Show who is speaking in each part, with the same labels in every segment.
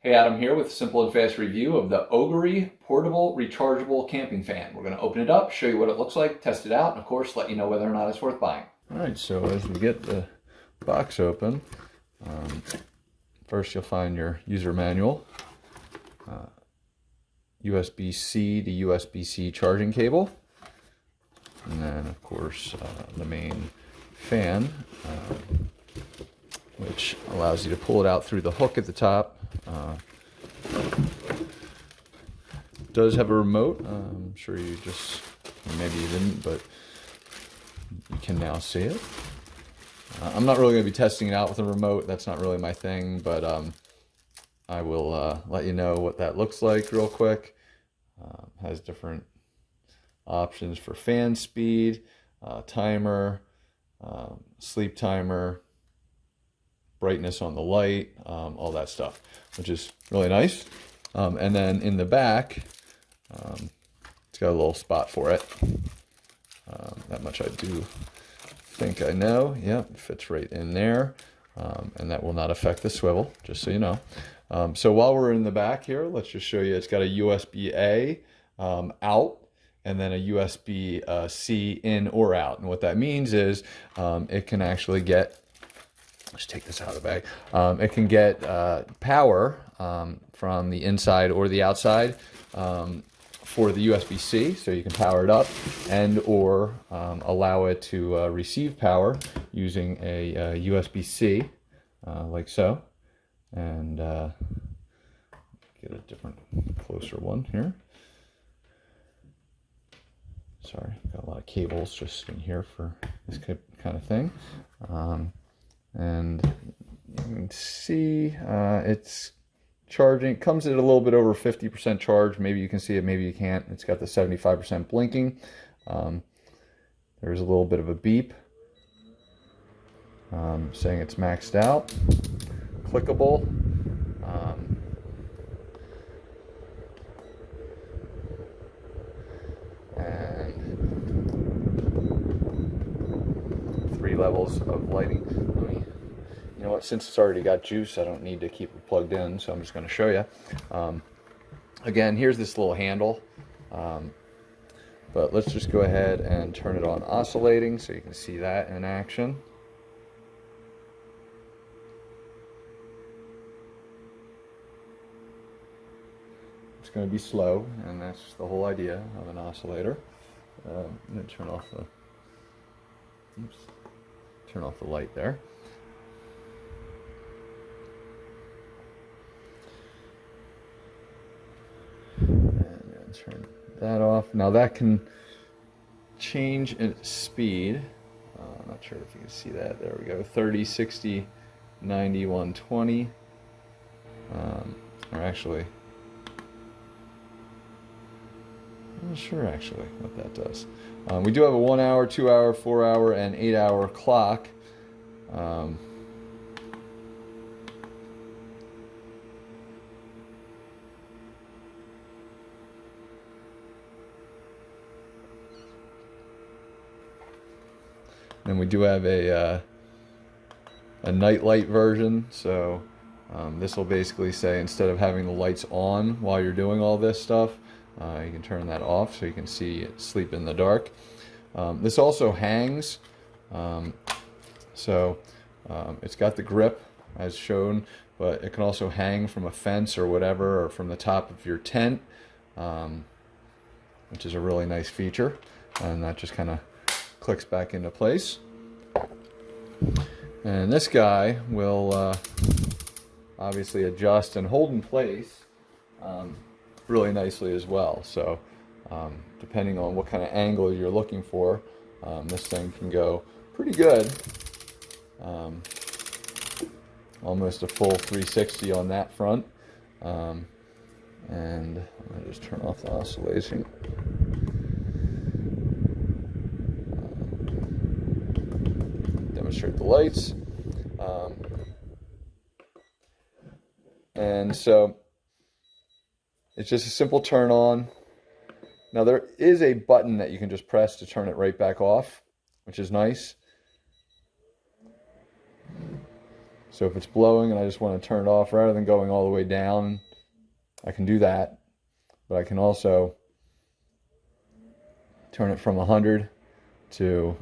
Speaker 1: Hey, Adam here with a simple and fast review of the OGERY Portable Rechargeable Camping Fan. We're going to open it up, show you what it looks like, test it out, and of course let you know whether or not it's worth buying.
Speaker 2: All right, so as we get the box open, first you'll find your user manual, USB-C to USB-C charging cable, and then of course the main fan, which allows you to pull it out through the hook at the top. Does have a remote. I'm sure you just, maybe you didn't, but you can now see it. I'm not really going to be testing it out with a remote. That's not really my thing, but I will let you know what that looks like real quick. Has different options for fan speed, timer, sleep timer, brightness on the light, all that stuff, which is really nice. And then in the back, it's got a little spot for it. That much I do think I know. Yep, it fits right in there. And that will not affect the swivel, just so you know. So while we're in the back here, let's just show you. It's got a USB-A out, and then a USB-C in or out. And what that means is it can actually get, let's take this out of the bag. It can get power from the inside or the outside for the USB-C, so you can power it up and or allow it to receive power using a USB-C like so. And get a different, closer one here. Sorry, got a lot of cables just in here for this kind of thing. And you can see it's charging. It comes at a little bit over 50% charge. Maybe you can see it, maybe you can't. It's got the 75% blinking. There's a little bit of a beep saying it's maxed out. Clickable. And 3 levels of lighting. You know what, since it's already got juice, I don't need to keep it plugged in, so I'm just going to show you. Again, here's this little handle, but let's just go ahead and turn it on oscillating so you can see that in action. It's going to be slow, and that's the whole idea of an oscillator. I'm going to turn off the light there. And turn that off. Now that can change its speed. I'm not sure if you can see that. There we go. 30, 60, 90, 120. Or actually, I'm not sure actually what that does. We do have a 1 hour, 2 hour, 4 hour, and 8 hour clock. Then we do have a night light version, so this will basically say, instead of having the lights on while you're doing all this stuff, you can turn that off so you can see it sleep in the dark. This also hangs, so it's got the grip as shown, but it can also hang from a fence or whatever, or from the top of your tent, which is a really nice feature. And that just kind of clicks back into place. And this guy will obviously adjust and hold in place really nicely as well. So depending on what kind of angle you're looking for, this thing can go pretty good. Almost a full 360 on that front. And I'm going to just turn off the oscillation. Demonstrate the lights. And so it's just a simple turn on. Now there is a button that you can just press to turn it right back off, which is nice. So if it's blowing and I just want to turn it off, rather than going all the way down, I can do that. But I can also turn it from 100 to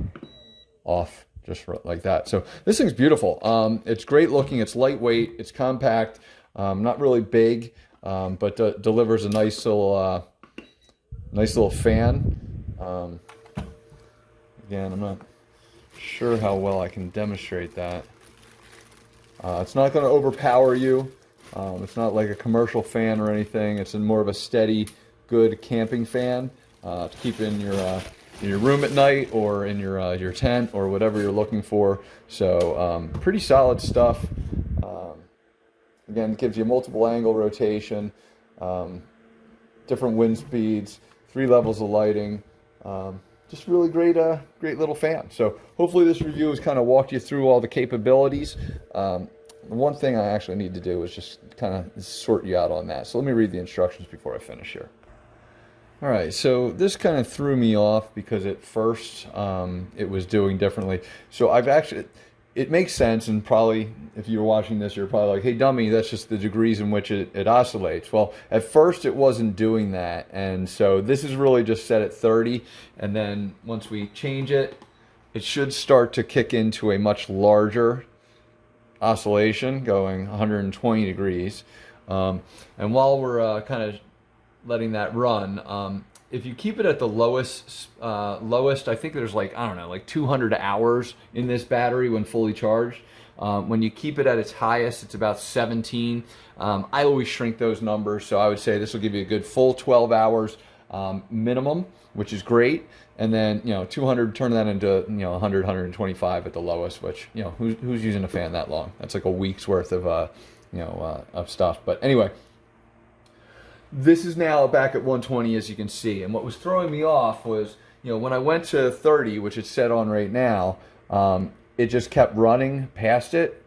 Speaker 2: off, just like that. So this thing's beautiful. It's great looking. It's lightweight. It's compact. Not really big, but delivers a nice little fan. Again, I'm not sure how well I can demonstrate that. It's not going to overpower you. It's not like a commercial fan or anything. It's more of a steady, good camping fan to keep in your room at night, or in your tent, or whatever you're looking for. So pretty solid stuff. Again, it gives you multiple angle rotation, different wind speeds, 3 levels of lighting. Just really great little fan. So hopefully this review has kind of walked you through all the capabilities. One thing I actually need to do is just kind of sort you out on that. So let me read the instructions before I finish here. All right, so this kind of threw me off because at first it was doing differently. So it makes sense, and probably if you're watching this, you're probably like, hey dummy, that's just the degrees in which it oscillates. Well, at first it wasn't doing that, and so this is really just set at 30, and then once we change it, it should start to kick into a much larger oscillation, going 120 degrees. And while we're kind of letting that run, if you keep it at the lowest, I think there's like, I don't know, like 200 hours in this battery when fully charged. When you keep it at its highest, it's about 17. I always shrink those numbers, so I would say this will give you a good full 12 hours minimum, which is great. And then, 200, turn that into, 100, 125 at the lowest, which, who's using a fan that long? That's like a week's worth of, of stuff. But anyway, this is now back at 120, as you can see. And what was throwing me off was, when I went to 30, which it's set on right now, it just kept running past it,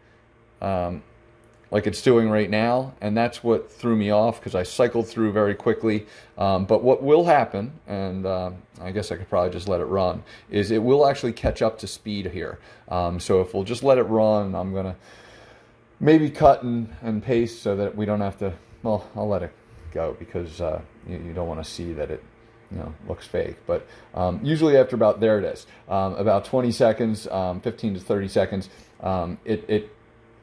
Speaker 2: like it's doing right now. And that's what threw me off, because I cycled through very quickly. But what will happen, and I guess I could probably just let it run, is it will actually catch up to speed here. So if we'll just let it run, I'm going to maybe cut and paste so that we don't have to, well, I'll let it go, because you don't want to see that it looks fake. But usually after about, there it is, about 20 seconds, 15 to 30 seconds, it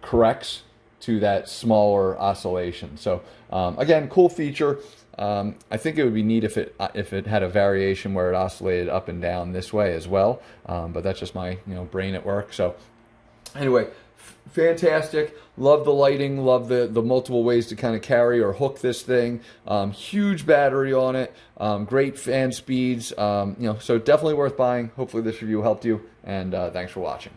Speaker 2: corrects to that smaller oscillation. So again, cool feature. I think it would be neat if it had a variation where it oscillated up and down this way as well, but that's just my brain at work. So anyway, fantastic. Love the lighting, love the multiple ways to kind of carry or hook this thing. Huge battery on it, great fan speeds, so definitely worth buying. Hopefully this review helped you, and thanks for watching.